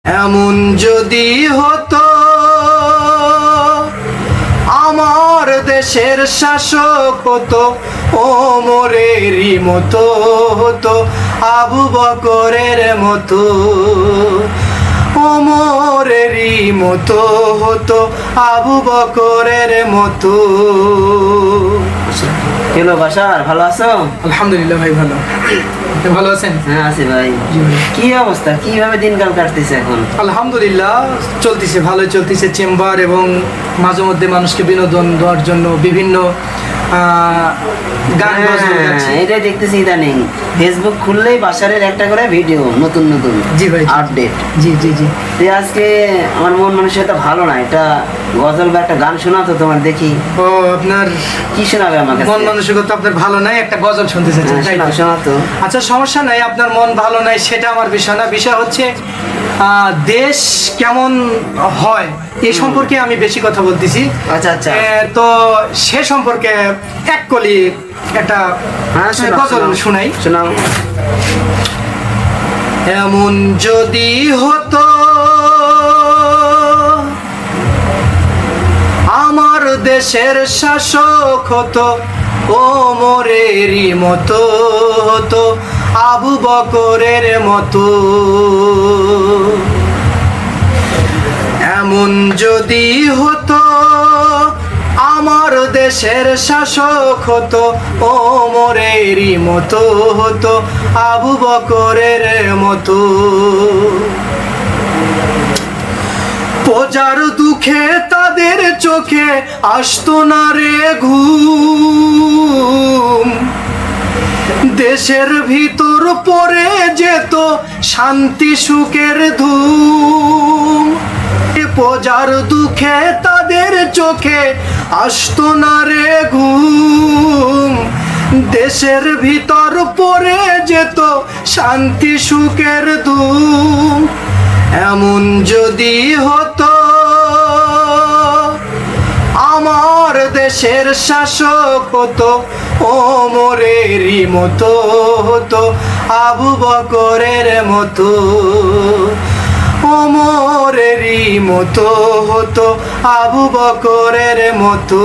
এমন যদি হতো আমার দেশের শাসক হতো ওমরেরই মতো হতো, আবু বকরের মতো, ওমরেরই মতো হতো, আবু বকরের মতো। হ্যালো বাশার, ভালো আছো? আলহামদুলিল্লাহ ভাই, ভালো। আপনি ভালো আছেন? হ্যাঁ আছি ভাই। কি অবস্থা, কিভাবে দিনকাল কাটতেছে এখন? আলহামদুলিল্লাহ চলতেছে, ভালোই চলতেছে। চেম্বার এবং মাঝে মধ্যে মানুষকে বিনোদন দেওয়ার জন্য বিভিন্ন গান বাজনা গাচ্ছি। এটাই দেখতেছি ইদানিং ফেসবুক খুললেই বাশারের একটা করে ভিডিও, নতুন নতুন জি ভাই, আপডেট। জি জি জি। তো আজকে আমার মন মানসিকতা ভালো না, এটা গজল বা একটা গান শোনা তো তোমার, দেখি। ও, আপনার কি শোনাবে আমাকে? মন মানসিকতা আপনার ভালো নাই, একটা গজল শুনতে চাচ্ছেন, তাই না? শোনা তো। আচ্ছা, সমস্যা নাই, আপনার মন ভালো নাই সেটা আমার বিষয় না। বিষয় হচ্ছে দেশ কেমন হয় এই সম্পর্কে আমি বেশি কথা বলতেছি। আচ্ছা আচ্ছা। তো সে সম্পর্কে এক কলি একটা গজল শোনাই। শোনাও। এমন যদি হতো আমার দেশের শাসক হতো ওমরেরই মতো হতো, আবু বকরের মতো। এমন যদি হতো আমার দেশের শাসক হতো ওমরেরই মতো হতো, আবু বকরের মতো। প্রজার দুঃখে তাদের চোখে আসতো না রে ঘুম, দেশের ভিতর পড়ে যেত শান্তি সুখের ধুম। প্রজার দুঃখে তাদের চোখে আসতো না রে ঘুম, দেশের ভিতর পড়ে যেত শান্তি সুখের ধুম। এমন যদি হতো আমার দেশের শাসক হতো ওমরেরই মতো হতো, আবু বকরের মতো, ওমরেরই মতো হতো, আবু বকরের মতো।